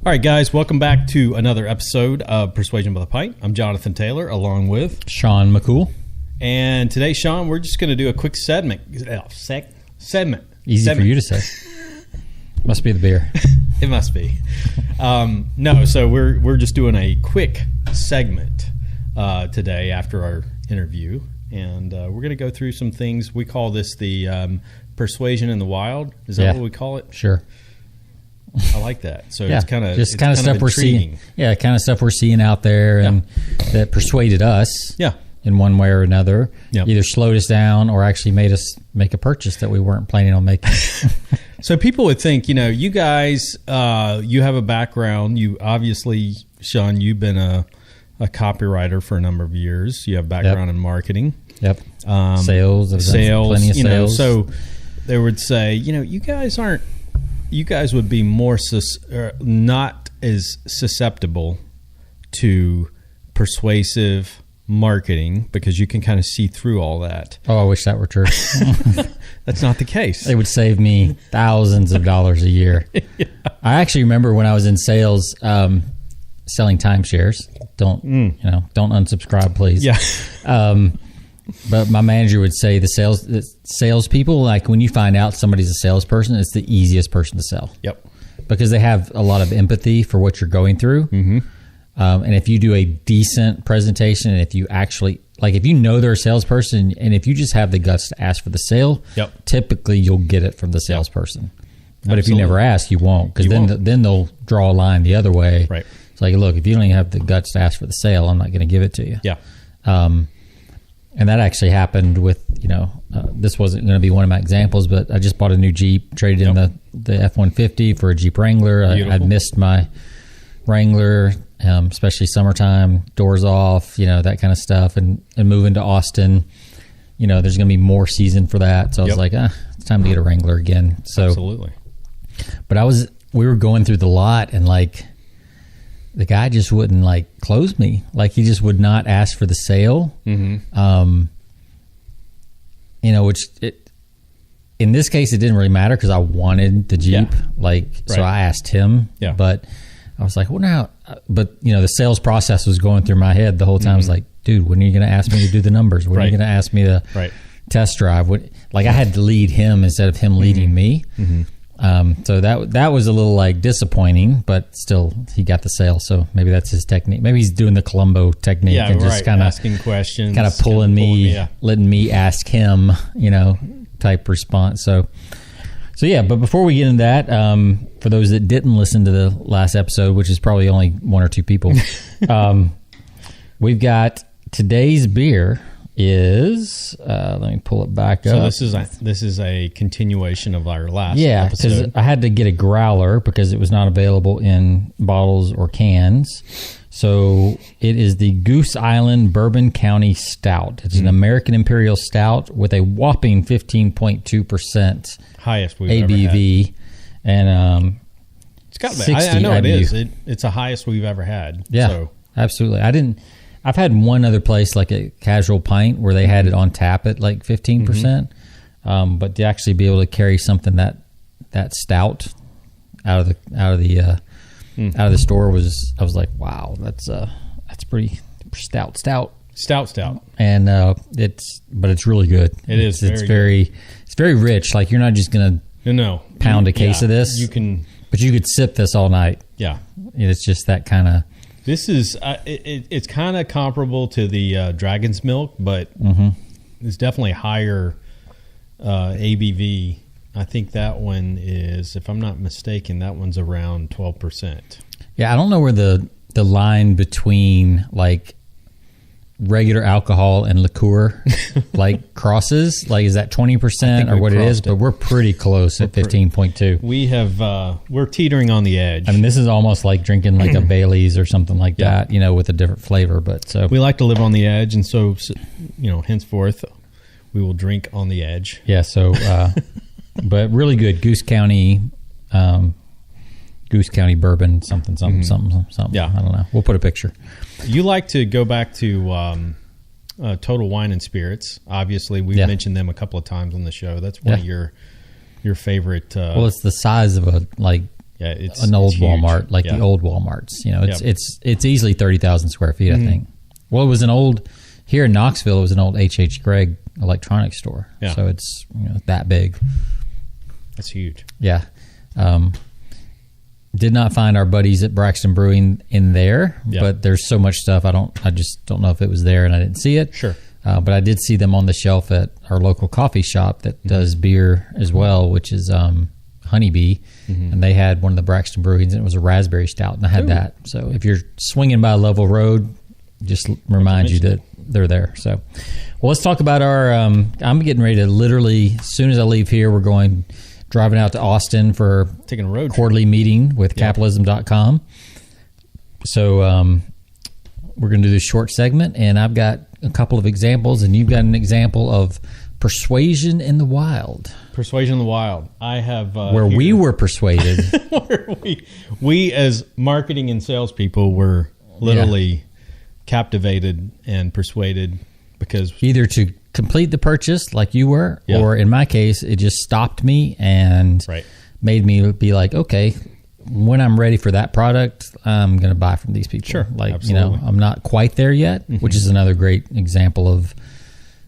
All right, guys, welcome back to another episode of Persuasion by the Pint. I'm Jonathan Taylor, along with Sean McCool. And today, Sean, we're just going to do a quick segment. Easy for you to say. Must be the beer. It must be. No, so we're just doing a quick segment today after our interview, and we're going to go through some things. We call this the Persuasion in the Wild. Is that what we call it? Sure. I like that. So it's kind of stuff we're seeing. Yeah, kind of stuff we're seeing out there, and that persuaded us. Yeah. In one way or another, Yep. Either slowed us down or actually made us make a purchase that we weren't planning on making. So people would think, you guys, you have a background. You obviously, Sean, you've been a copywriter for a number of years. You have background in marketing. Yep. Sales. Plenty of sales. So they would say, you guys would be more not as susceptible to persuasive marketing because you can kind of see through all that. Oh, I wish that were true. That's not the case. It would save me thousands of dollars a year. Yeah. I actually remember when I was in sales, selling timeshares. Don't unsubscribe, please. Yeah. But my manager would say the salespeople, like when you find out somebody's a salesperson, it's the easiest person to sell. Yep. Because they have a lot of empathy for what you're going through. Mm-hmm. And if you do a decent presentation, and if you actually, like if you know they're a salesperson, and if you just have the guts to ask for the sale, typically you'll get it from the salesperson. But if you never ask, you won't. Because then they'll draw a line the other way. Right. It's like, look, if you don't even have the guts to ask for the sale, I'm not going to give it to you. Yeah. And that actually happened with, this wasn't going to be one of my examples, but I just bought a new Jeep, traded in the F-150 for a Jeep Wrangler. I'd missed my Wrangler, especially summertime, doors off, that kind of stuff. And moving to Austin, there's going to be more season for that. So I was like, it's time to get a Wrangler again. So, absolutely. But we were going through the lot, and the guy just wouldn't close me. He just would not ask for the sale. Mm-hmm. In this case, it didn't really matter because I wanted the Jeep. So I asked him. Yeah. But I was like, well, now, but the sales process was going through my head the whole time. I was like, dude, when are you going to ask me to do the numbers? When are you going to ask me to test drive? I had to lead him instead of him leading me. Mm-hmm. So that was a little disappointing, but still he got the sale. So maybe that's his technique. Maybe he's doing the Columbo technique and just kind of asking questions, kind of pulling me, letting me ask him, type response. So yeah. But before we get into that, for those that didn't listen to the last episode, which is probably only one or two people, we've got today's beer. Let me pull it back up. So this is a continuation of our last episode. Yeah, because I had to get a growler because it was not available in bottles or cans. So it is the Goose Island Bourbon County Stout. It's an American Imperial Stout with a whopping 15.2%. Highest we've ABV. Ever had. And it's got to be. I know IBU. It is. It's the highest we've ever had. Yeah, so. Absolutely. I've had one other place, like a Casual Pint, where they had it on tap at 15%. Mm-hmm. But to actually be able to carry something that stout out of the store I was like, wow, that's pretty stout. And it's really good. It's very rich. You're not just gonna pound a case of this. But you could sip this all night. Yeah, it's just that kind of. This is it's kind of comparable to the Dragon's Milk, but it's definitely higher ABV. I think that one is, if I'm not mistaken, that one's around 12%. Yeah, I don't know where the line between regular alcohol and liqueur crosses. Is that 20% or what it is? But we're pretty close at 15.2. We have we're teetering on the edge. I mean, this is almost like drinking a Bailey's or something like that, with a different flavor. But so we like to live on the edge, and so henceforth we will drink on the edge. Yeah. So, but really good Goose County bourbon, something. Yeah, I don't know. We'll put a picture. You like to go back to Total Wine and Spirits. Obviously, we've mentioned them a couple of times on the show. That's one of your favorite. Well, it's the size of a Yeah, it's an old it's huge. Walmart, like the old Walmarts. You know, it's easily 30,000 square feet, I think. Well, it was an old, here in Knoxville, it was an old H.H. Gregg electronics store. Yeah. So it's that big. That's huge. Yeah. Did not find our buddies at Braxton Brewing in there, but there's so much stuff. I just don't know if it was there and I didn't see it. Sure. But I did see them on the shelf at our local coffee shop that does beer as well, which is Honeybee. And they had one of the Braxton Brewings, and it was a raspberry stout, and I had that. So if you're swinging by Level Road, just remind you that they're there. So, well, let's talk about our. I'm getting ready to literally, as soon as I leave here, we're driving out to Austin for taking a road quarterly meeting with capitalism.com. So we're going to do this short segment, and I've got a couple of examples, and you've got an example of Persuasion in the Wild. Persuasion in the Wild. I have where we were persuaded. Where we as marketing and salespeople were literally captivated and persuaded because either to complete the purchase like you were, or in my case, it just stopped me and made me be like, okay, when I'm ready for that product, I'm going to buy from these people. Sure, like absolutely. I'm not quite there yet, which is another great example of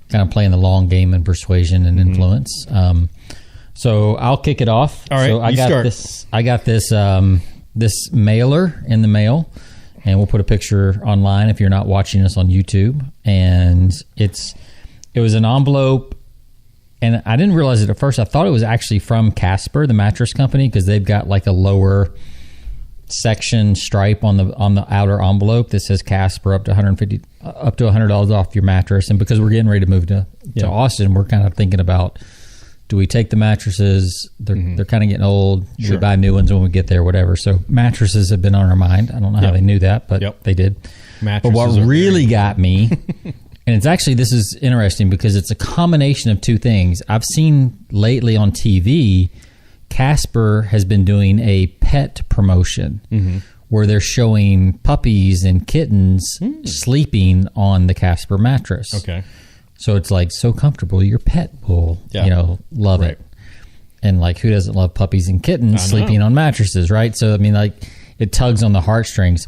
kind of playing the long game in persuasion and influence. So I'll kick it off. All right, so I got this mailer in the mail, and we'll put a picture online if you're not watching us on YouTube. And it was an envelope, and I didn't realize it at first. I thought it was actually from Casper, the mattress company, because they've got like a lower section stripe on the outer envelope that says Casper up to $100 off your mattress. And because we're getting ready to move to Austin, we're kind of thinking about, do we take the mattresses? They're kind of getting old. Do we buy new ones when we get there, whatever. So mattresses have been on our mind. I don't know how they knew that, but they did. Mattresses but what really got me, and it's actually, this is interesting because it's a combination of two things. I've seen lately on TV, Casper has been doing a pet promotion where they're showing puppies and kittens sleeping on the Casper mattress. Okay. So it's like so comfortable, your pet will, love it. And like, who doesn't love puppies and kittens sleeping on mattresses, right? So, I mean, like, it tugs on the heartstrings.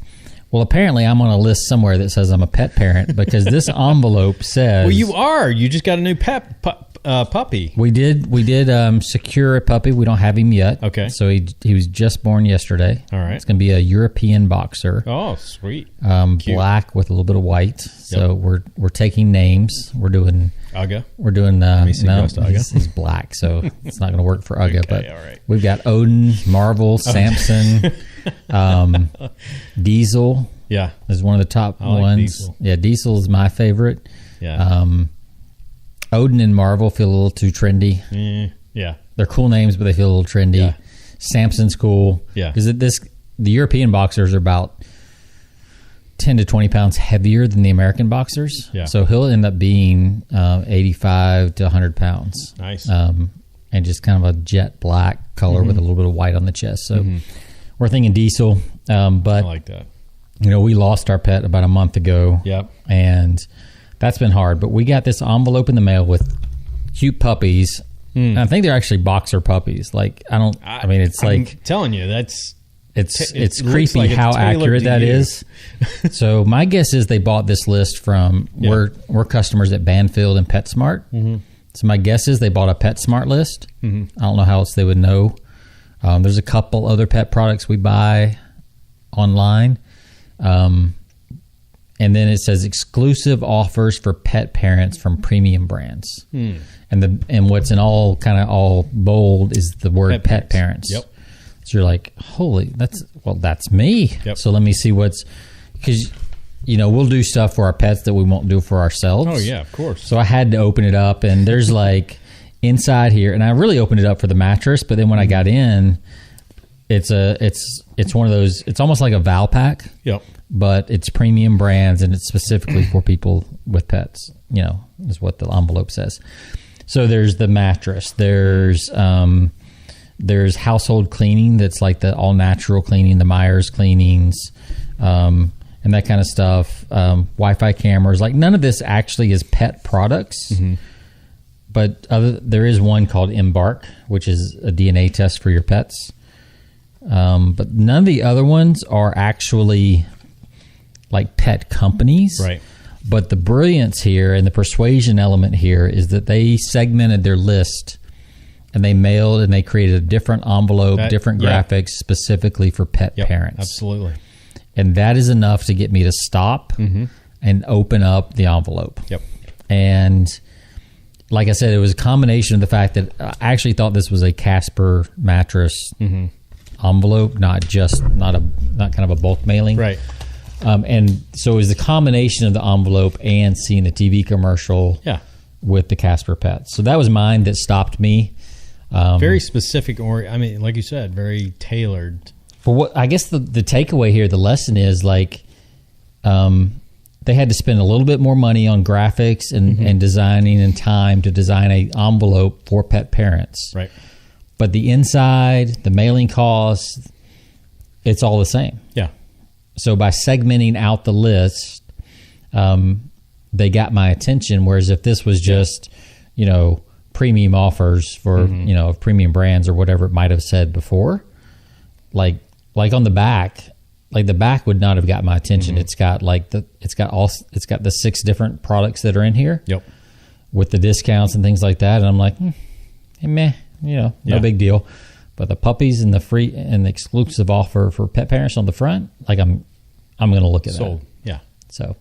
Well, apparently I'm on a list somewhere that says I'm a pet parent because this envelope says... Well, you are. You just got a new puppy. We did secure a puppy. We don't have him yet. Okay. So he was just born yesterday. All right. It's going to be a European boxer. Oh, sweet. Black with a little bit of white. So we're taking names. We're doing... Uga? We're doing... he's black, so it's not going to work for Uga. Okay, but all right. We've got Odin, Marvel, Samson, Diesel. Yeah. Is one of the top ones. Diesel. Yeah, Diesel is my favorite. Yeah. Odin and Marvel feel a little too trendy. Yeah. They're cool names, but they feel a little trendy. Yeah. Samson's cool. Yeah. Because the European boxers are about 10 to 20 pounds heavier than the American boxers. Yeah. So he'll end up being 85 to 100 pounds. Nice. And just kind of a jet black color with a little bit of white on the chest. So we're thinking Diesel. But I like that. We lost our pet about a month ago. Yep. And that's been hard. But we got this envelope in the mail with cute puppies. And I think they're actually boxer puppies. Like, I'm telling you, it's creepy like how accurate that is. So my guess is they bought this list from, we're customers at Banfield and PetSmart. So my guess is they bought a PetSmart list. I don't know how else they would know. There's a couple other pet products we buy online. And then it says exclusive offers for pet parents from premium brands. And what's in all bold is the word pet parents. Yep. So you're like, holy, that's me. Yep. So let me see because we'll do stuff for our pets that we won't do for ourselves. Oh yeah, of course. So I had to open it up, and there's like inside here, and I really opened it up for the mattress, but then when I got in, it's one of those. It's almost like a Valpak. Yep. But it's premium brands, and it's specifically for people with pets. Is what the envelope says. So there's the mattress. There's household cleaning that's like the all natural cleaning, the Myers cleanings, and that kind of stuff. Wi-Fi cameras. Like none of this actually is pet products. But there is one called Embark, which is a DNA test for your pets. but none of the other ones are actually like pet companies. Right. But the brilliance here and the persuasion element here is that they segmented their list and they mailed and they created a different envelope, different graphics specifically for pet parents. Absolutely. And that is enough to get me to stop and open up the envelope. Yep. And like I said, it was a combination of the fact that I actually thought this was a Casper mattress envelope, not kind of a bulk mailing. Right. And so it was the combination of the envelope and seeing the TV commercial with the Casper pets. So that was mine that stopped me. Very specific, or I mean, like you said, very tailored. For what I guess the takeaway here, the lesson is like they had to spend a little bit more money on graphics and designing and time to design a envelope for pet parents. Right. But the inside, the mailing costs, it's all the same. Yeah. So by segmenting out the list, they got my attention. Whereas if this was just, premium offers for, premium brands or whatever it might have said before, like on the back, like the back would not have got my attention. It's got it's got the 6 different products that are in here. Yep. With the discounts and things like that. And I'm like, meh, no big deal. But the puppies and the free and the exclusive offer for pet parents on the front, like I'm going to look at that. Yeah. So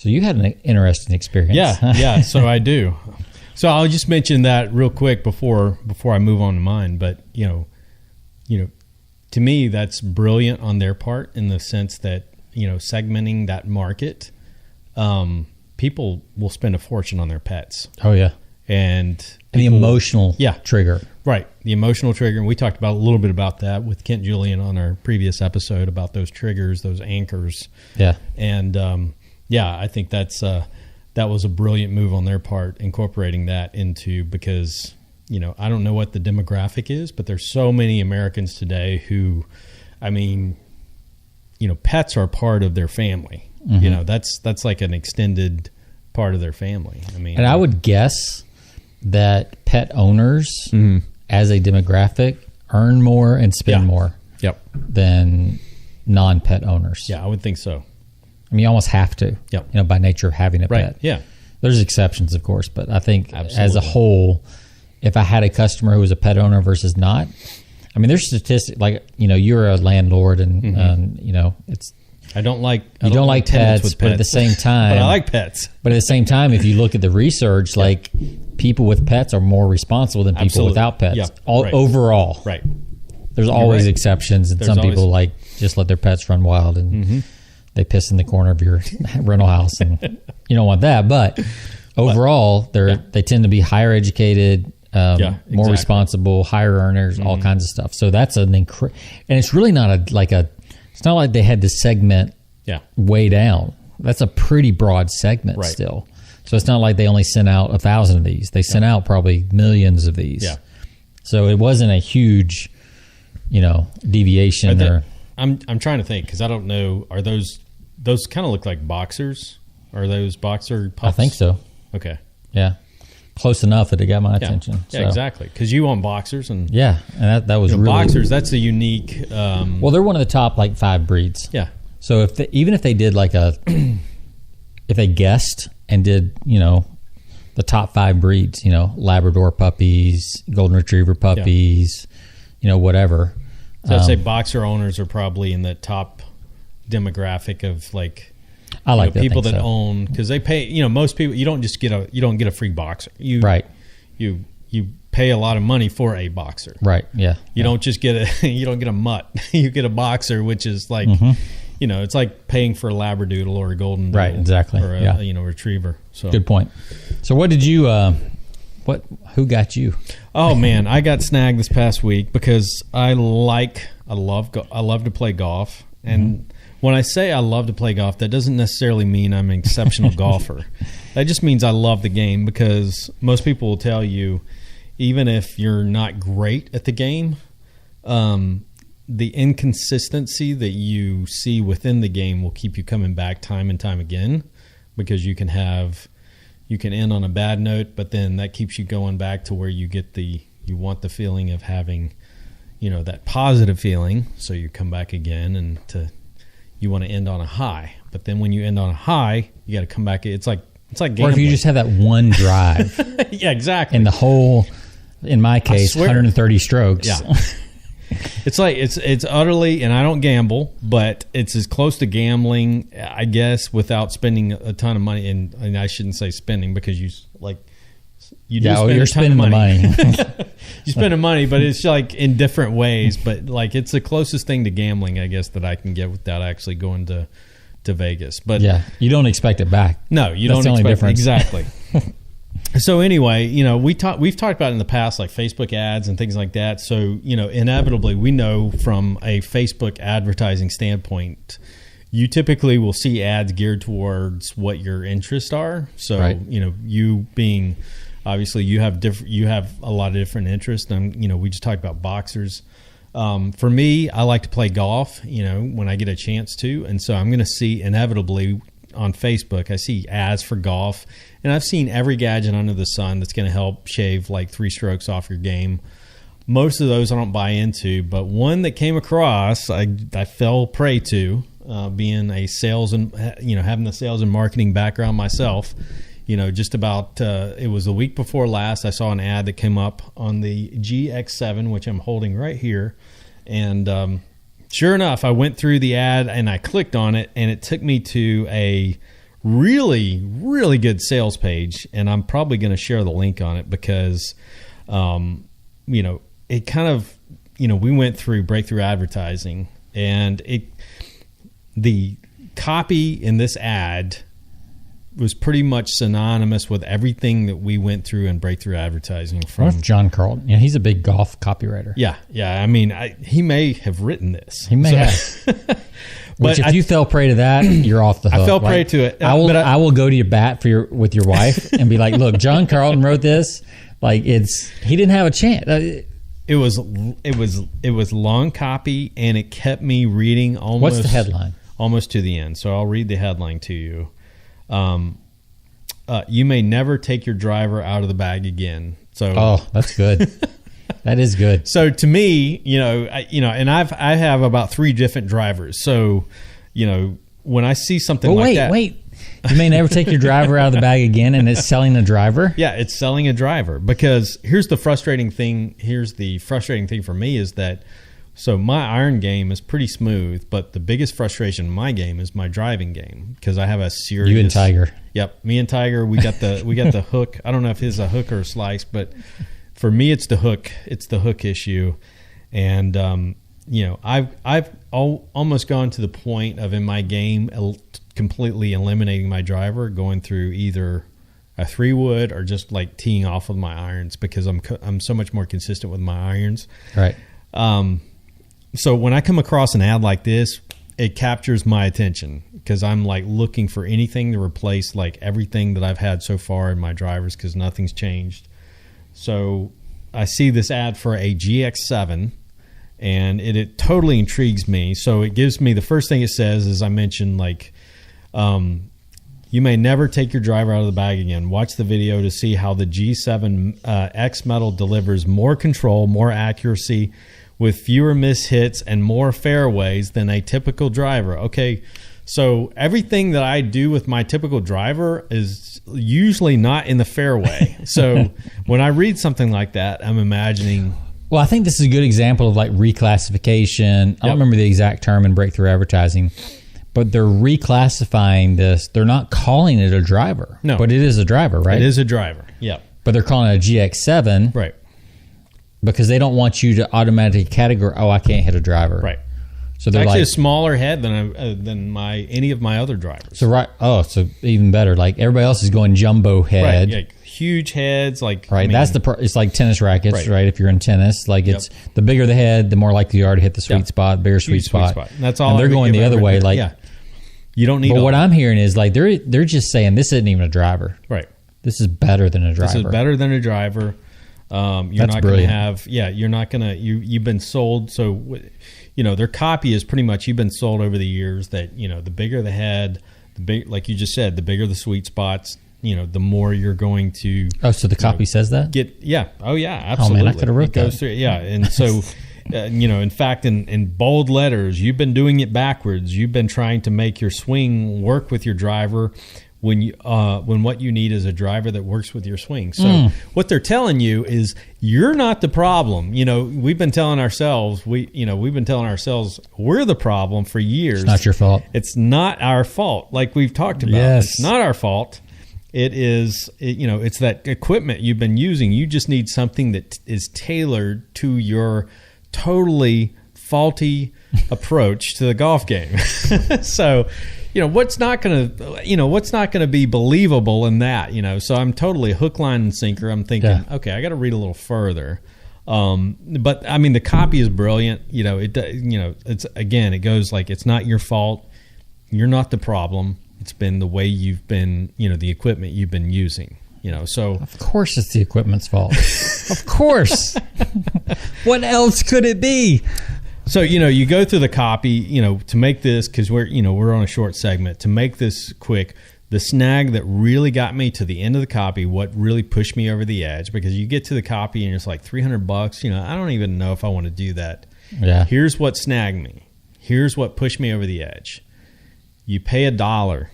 you had an interesting experience. Yeah. So I do. So I'll just mention that real quick before I move on to mine. But to me, that's brilliant on their part in the sense that segmenting that market, people will spend a fortune on their pets. Oh yeah, and the emotional trigger. Right, the emotional trigger. And we talked about a little bit about that with Kent Julian on our previous episode about those triggers, those anchors. Yeah. And I think that was a brilliant move on their part, incorporating that into, because I don't know what the demographic is, but there's so many Americans today who, pets are part of their family. That's like an extended part of their family. And I would guess that pet owners as a demographic earn more and spend more than non-pet owners. Yeah, I would think so. You almost have to, by nature of having a pet. Yeah. There's exceptions, of course, but I think as a whole, if I had a customer who was a pet owner versus not, there's statistics like, you're a landlord and, it's, I don't like pets, but at the same time, but I like pets. But at the same time, if you look at the research, like people with pets are more responsible than people without pets. Overall, right? There's always exceptions, and some people like just let their pets run wild and they piss in the corner of your rental house, and you don't want that. But overall, they tend to be higher educated, more responsible, higher earners, all kinds of stuff. So that's and it's really not it's not like they had to segment way down. That's a pretty broad segment still. So it's not like they only sent out 1,000 of these. They sent out probably millions of these. Yeah. So it wasn't a huge, deviation. I'm trying to think because I don't know. Are those kind of look like boxers? Are those boxer pups? I think so. Okay. Yeah. Close enough that it got my attention. Yeah, exactly. Because you own boxers, and and that was really boxers. That's a unique. Well, they're one of the top 5 breeds. Yeah. So even if they did if they guessed and did the top 5 breeds, Labrador puppies, Golden Retriever puppies, whatever. So I'd say boxer owners are probably in the top demographic of I like people that own, because they pay. Most people, you don't get a free boxer. You pay a lot of money for a boxer. Right. Yeah. You don't just get you don't get a mutt. You get a boxer, which is it's like paying for a Labradoodle or a Golden Doodle. Right. Exactly. Or a Retriever. So good point. So what did you? Who got you? Oh man, I got snagged this past week because I love to play golf, and when I say I love to play golf, that doesn't necessarily mean I'm an exceptional golfer. That just means I love the game, because most people will tell you, even if you're not great at the game, the inconsistency that you see within the game will keep you coming back time and time again, because you can end on a bad note, but then that keeps you going back to where you want the feeling of having, that positive feeling. So you come back again, and you want to end on a high. But then when you end on a high, you got to come back. It's like gambling. Or if you just have that one drive. Yeah, exactly. And the whole, in my case, 130 strokes. Yeah. It's like it's utterly, and I don't gamble, but it's as close to gambling, I guess, without spending a ton of money. And I shouldn't say spending, because you you're spending the money. You spend the money, but it's like in different ways. But like it's the closest thing to gambling, I guess, that I can get without actually going to Vegas. But yeah, you don't expect it back. No, you That's don't the only expect difference. Exactly. So anyway, we've talked about in the past, like Facebook ads and things like that. So, inevitably we know from a Facebook advertising standpoint, you typically will see ads geared towards what your interests are. So, right. You being, obviously you have a lot of different interests. And, we just talked about boxers. For me, I like to play golf, when I get a chance to. And so I'm going to see inevitably on Facebook, I see ads for golf, and I've seen every gadget under the sun that's going to help shave like 3 strokes off your game. Most of those I don't buy into, but one that came across, I fell prey to, being a sales and having the sales and marketing background myself. Just about it was the week before last, I saw an ad that came up on the GX7, which I'm holding right here, and sure enough, I went through the ad and I clicked on it, and it took me to a really, really good sales page. And I'm probably going to share the link on it because, it kind of, we went through breakthrough advertising, and the copy in this ad was pretty much synonymous with everything that we went through in breakthrough advertising. From John Carlton. Yeah, he's a big golf copywriter. Yeah. I mean, he may have written this. He may have. Which, if you fell prey to that, you're off the hook. I fell prey to it. I will go to your bat with your wife and be like, "Look, John Carlton wrote this. Like, he didn't have a chance." It was long copy, and it kept me reading almost. What's the headline? Almost to the end. So I'll read the headline to you. You may never take your driver out of the bag again. So, that's good. That is good. So to me, and I have about 3 different drivers. So, when I see something that, wait, you may never take your driver out of the bag again, and it's selling a driver. Yeah, it's selling a driver, because here's the frustrating thing. Here's the frustrating thing for me is that. So my iron game is pretty smooth, but the biggest frustration in my game is my driving game, because I have a serious. You and Tiger. Yep, me and Tiger. We got the hook. I don't know if his a hook or a slice, but for me it's the hook. It's the hook issue, and I've almost gone to the point of in my game completely eliminating my driver, going through either a 3-wood or just like teeing off with my irons, because I'm so much more consistent with my irons. Right. So when I come across an ad like this, it captures my attention, because I'm like looking for anything to replace like everything that I've had so far in my drivers, because nothing's changed. So I see this ad for a GX7, and it totally intrigues me. So it gives me, the first thing it says, as I mentioned, like, you may never take your driver out of the bag again. Watch the video to see how the G7 X metal delivers more control, more accuracy, with fewer mishits and more fairways than a typical driver. Okay, so everything that I do with my typical driver is usually not in the fairway. So when I read something like that, I'm imagining... Well, I think this is a good example of like reclassification. I don't remember the exact term in breakthrough advertising, but they're reclassifying this. They're not calling it a driver. No. But it is a driver, right? It is a driver, yeah. But they're calling it a GX7. Right. Because they don't want you to automatically categorize, I can't hit a driver. Right. So they're they're actually like a smaller head than any of my other drivers. So so even better. Like everybody else is going jumbo head. Right. Yeah, huge heads. Like right. That's it's like tennis rackets, right? If you're in tennis, like it's the bigger the head, the more likely you are to hit the sweet spot. Bigger sweet spot. And that's all. And they're going the other way. Like you don't need. But what I'm hearing is like they're just saying this isn't even a driver. Right. This is better than a driver. This is better than a driver. You're not going to have, you're not going to, you've been sold. So, their copy is pretty much, you've been sold over the years that, the bigger the head, like you just said, the bigger the sweet spots, the more you're going to. Oh, so the copy says that? Oh yeah, absolutely. Oh man, I could have wrote that. Goes through, yeah. And so In fact, in bold letters, you've been doing it backwards. You've been trying to make your swing work with your driver when what you need is a driver that works with your swing. So what they're telling you is you're not the problem. We've been telling ourselves we're the problem for years. It's not your fault. It's not our fault. Like we've talked about. Yes. It's not our fault. It is, it's that equipment you've been using. You just need something that is tailored to your totally faulty approach to the golf game. So, what's not going to be believable in that, so I'm totally hook, line, and sinker. I'm thinking, okay, I got to read a little further. But I mean, the copy is brilliant. It goes like, it's not your fault. You're not the problem. It's been the way you've been, the equipment you've been using, so. Of course it's the equipment's fault. Of course. What else could it be? So, you go through the copy, to make this, because we're on a short segment, to make this quick, the snag that really got me to the end of the copy, what really pushed me over the edge, because you get to the copy and it's like $300, I don't even know if I want to do that. Yeah. Here's what snagged me. Here's what pushed me over the edge. You pay $1.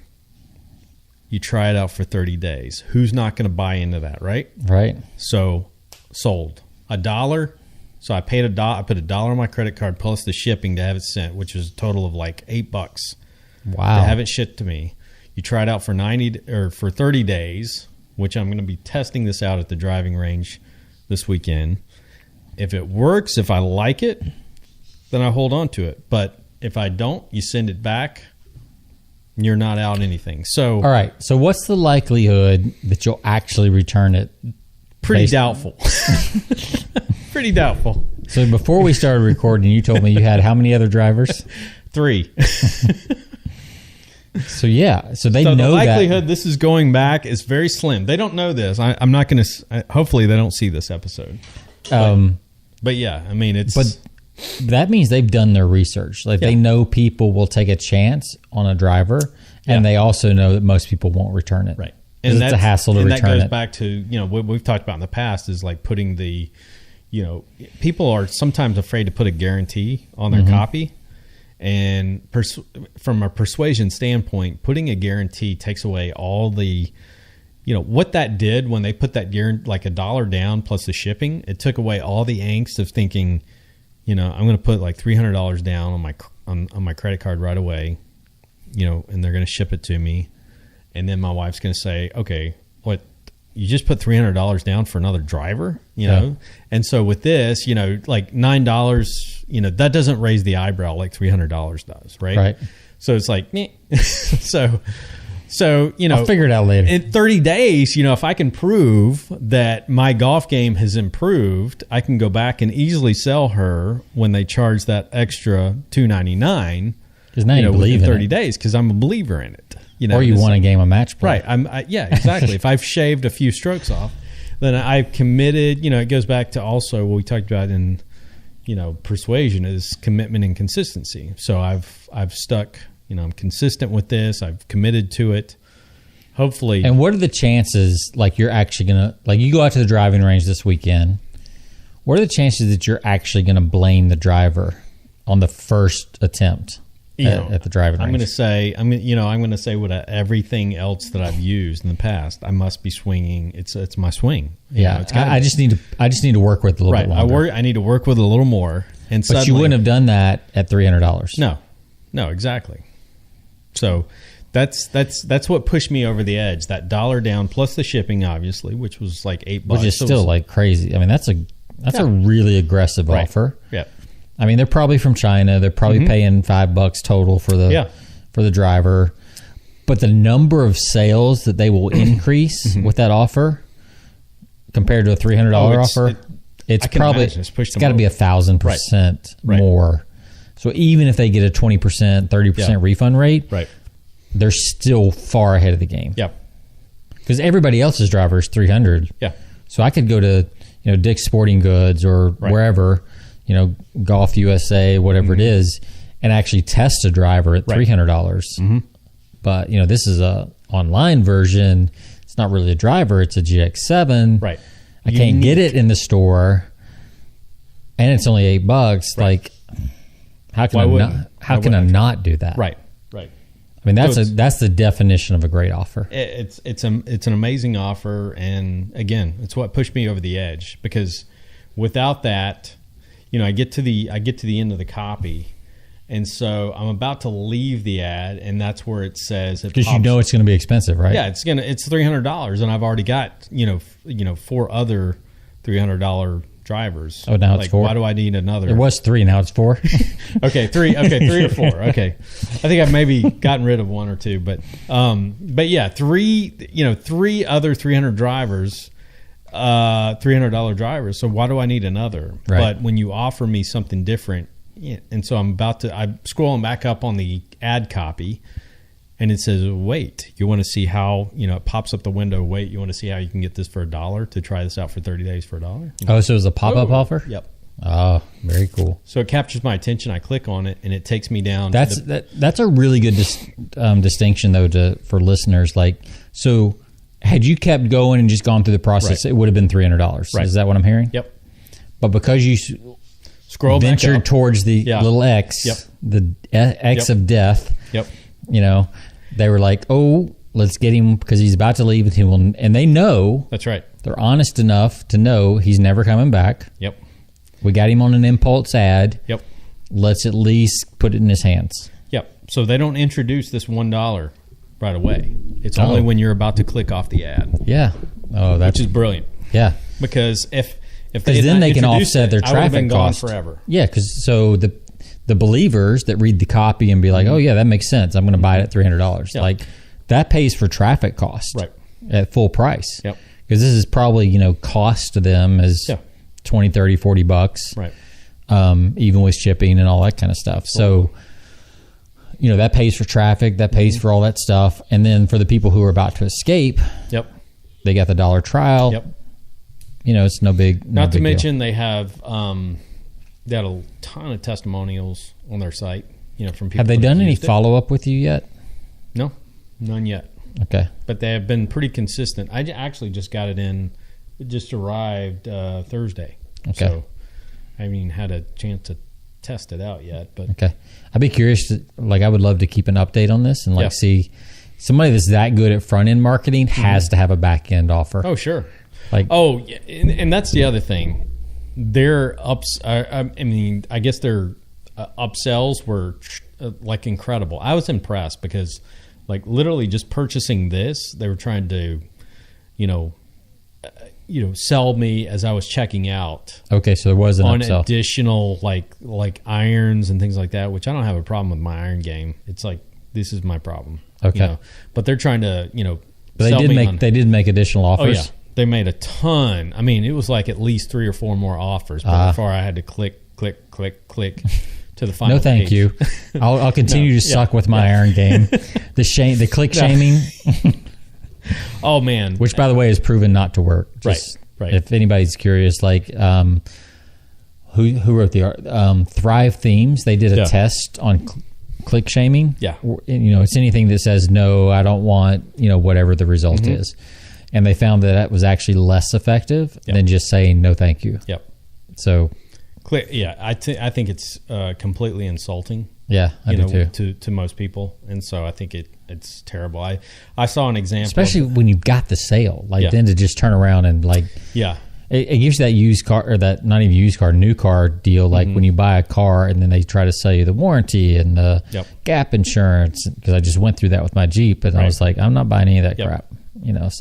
You try it out for 30 days. Who's not going to buy into that, right? Right. So, sold. $1. So I paid $1. I put $1 on my credit card plus the shipping to have it sent, which was a total of like $8. Wow. To have it shipped to me. You try it out for 30 days, which I'm going to be testing this out at the driving range this weekend. If it works, if I like it, then I hold on to it. But if I don't, you send it back. You're not out anything. So, all right. So what's the likelihood that you'll actually return it? Pretty doubtful. Pretty doubtful. So before we started recording, you told me you had how many other drivers? 3. So yeah. So they know the likelihood this is going back is very slim. They don't know this. I'm not going to. Hopefully, they don't see this episode. But yeah, I mean, it's. But that means they've done their research. Like they know people will take a chance on a driver, and they also know that most people won't return it. Right. And it's a hassle to return it. And that goes back to, what we've talked about in the past is like putting the, people are sometimes afraid to put a guarantee on their copy. And from a persuasion standpoint, putting a guarantee takes away all the, what that did when they put that guarantee, like $1 down plus the shipping, it took away all the angst of thinking, I'm going to put like $300 down on my credit card right away, and they're going to ship it to me. And then my wife's going to say, okay, what, you just put $300 down for another driver, know? And so with this, like $9, that doesn't raise the eyebrow like $300 does, right? Right. So it's like, so I'll figure it out later. In 30 days, if I can prove that my golf game has improved, I can go back and easily sell her when they charge that extra $299. Because now you believe in in 30 days, because I'm a believer in it. Or you won a game of match play. Right. Yeah, exactly. If I've shaved a few strokes off, then I've committed. It goes back to also what we talked about in, persuasion is commitment and consistency. So I've stuck. I'm consistent with this. I've committed to it. Hopefully. And what are the chances? Like you're actually gonna you go out to the driving range this weekend. What are the chances that you're actually going to blame the driver on the first attempt? At the driving range. I'm going to say what everything else that I've used in the past. I must be swinging. It's my swing. I just need to work with it a little bit longer. I need to work with it a little more. But you wouldn't have done that at $300. No, exactly. So that's what pushed me over the edge. That $1 down plus the shipping, obviously, which was like $8. Which is still like crazy. I mean, that's a really aggressive offer. Yeah. I mean, they're probably from China. They're probably paying $5 total for the driver. But the number of sales that they will increase with that offer compared to a $300 offer, it's got to be 1,000% more. So even if they get a 20%, 30% refund rate, they're still far ahead of the game. Yeah. Because everybody else's driver is $300. Yeah. So I could go to Dick's Sporting Goods or wherever. Golf USA, whatever it is, and actually test a driver at $300. But, this is a online version. It's not really a driver. It's a GX7. Right. I can't get it in the store. and it's only $8. Right. Like, how can I not do that? Right. I mean, that's the definition of a great offer. It's an amazing offer, and again, it's what pushed me over the edge, because without that, I get to the end of the copy, and so I'm about to leave the ad, and that's where it says, because it's going to be expensive, right? Yeah, it's $300, and I've already got 4 other $300 drivers. Oh, now it's 4. Why do I need another? It was 3, now it's 4. Okay, 3 or 4. Okay, I think I've maybe gotten rid of 1 or 2, but yeah, 3 other $300 drivers, $300 drivers. So why do I need another? Right. But when you offer me something different, and so I'm scrolling back up on the ad copy, and it says, wait, you want to see how, it pops up the window, wait, you want to see how you can get this for $1 to try this out for 30 days for $1? Oh, so it was a pop-up offer? Yep. Oh, very cool. So it captures my attention. I click on it, and it takes me down. That's a really good distinction, though, for listeners. Like, so had you kept going and just gone through the process, It would have been $300. Right. Is that what I'm hearing? Yep. But because you ventured towards the little X, the X of death, they were like, oh, let's get him because he's about to leave, and they know. That's right. They're honest enough to know he's never coming back. Yep. We got him on an impulse ad. Yep. Let's at least put it in his hands. Yep. So they don't introduce this $1 right away. It's only when you're about to click off the ad. Yeah. Oh, which is brilliant. Yeah. Because if then they can offset their traffic cost forever. Yeah, because so the believers that read the copy and be like, oh yeah, that makes sense. I'm going to buy it at $300. Yep. Like that pays for traffic cost at full price. Yep. Because this is probably cost to them is $20, $30, $40. Right. Even with shipping and all that kind of stuff. So that pays for traffic. That pays for all that stuff. And then for the people who are about to escape, they got the $1 trial. Yep. It's no big. Not to mention they have they had a ton of testimonials on their site. From people. Have they done any follow up with you yet? No, none yet. Okay, but they have been pretty consistent. I actually just got it in. It just arrived Thursday. Okay, so I haven't even had a chance to test it out yet. But okay, I'd be curious. I would love to keep an update on this and see somebody that's that good at front end marketing has to have a back end offer. Oh sure. And that's the other thing. Their ups. I guess their upsells were incredible. I was impressed because, literally just purchasing this, they were trying to, sell me as I was checking out. Okay, so there was an upsell. Additional like irons and things like that, which I don't have a problem with my iron game. It's this is my problem. Okay, but they're trying to But they did make additional offers. Oh yeah. They made a ton. I mean, it was at least 3 or 4 more offers. But before I had to click to the final. No, thank page. you. I'll continue to suck with my iron game. The click shaming. Oh man! Which, by the way, is proven not to work. Just, right. If anybody's curious, who wrote the Thrive Themes? They did a test on click shaming. Yeah. It's anything that says no, I don't want whatever the result is. And they found that was actually less effective than just saying no, thank you. Yep. So, I think it's completely insulting. Yeah, I do too. To most people, and so I think it's terrible. I saw an example, especially when you got the sale, then to just turn around and it gives you that used car or that not even used car, new car deal. When you buy a car and then they try to sell you the warranty and the gap insurance. Because I just went through that with my Jeep, and I was like, I'm not buying any of that crap. It's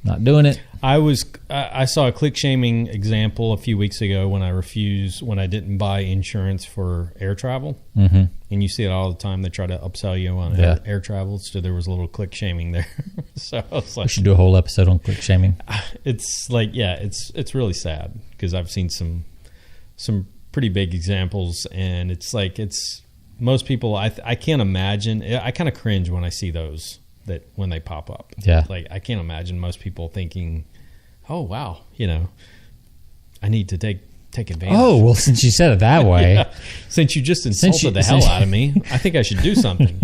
not doing it. I saw a click shaming example a few weeks ago when I didn't buy insurance for air travel. Mm-hmm. And you see it all the time. They try to upsell you on air travel. So there was a little click shaming there. So I was we should do a whole episode on click shaming. It's it's really sad because I've seen some pretty big examples, and it's most people. I can't imagine. I kind of cringe when I see those. That when they pop up, I can't imagine most people thinking, "Oh wow, I need to take advantage." Oh well, since you said it that way, since you just insulted the hell out of me, I think I should do something.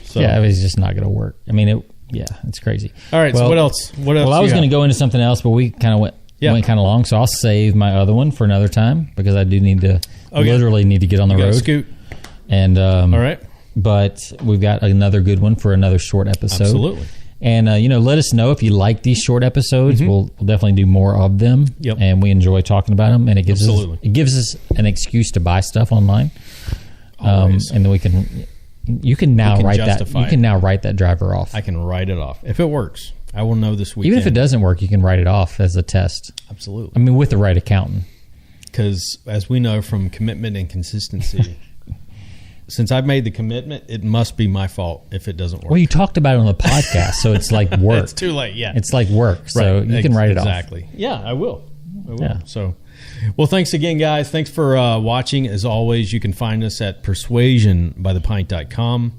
So. Yeah, it's just not going to work. I mean, it's crazy. All right, so what else? Well, I was going to go into something else, but we kind of went went kind of long, so I'll save my other one for another time because I do need to literally need to get on the road. Scoot. And all right. But we've got another good one for another short episode. Absolutely. And, let us know if you like these short episodes. We'll definitely do more of them. Yep. And we enjoy talking about them. And it gives us an excuse to buy stuff online. And then you can now write that driver off. I can write it off. If it works, I will know this weekend. Even if it doesn't work, you can write it off as a test. Absolutely. I mean, with the right accountant. Because as we know from commitment and consistency... Since I've made the commitment, it must be my fault if it doesn't work. Well, you talked about it on the podcast, so it's like work. It's too late, yeah. It's like work, so you can write it off. Exactly. Yeah, I will. Yeah. So, well, thanks again, guys. Thanks for watching. As always, you can find us at persuasionbythepint.com,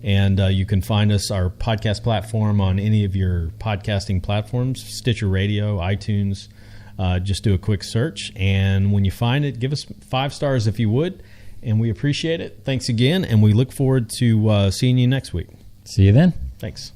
and you can find us, our podcast platform, on any of your podcasting platforms, Stitcher Radio, iTunes. Just do a quick search, and when you find it, give us 5 stars if you would. And we appreciate it. Thanks again, and we look forward to seeing you next week. See you then. Thanks.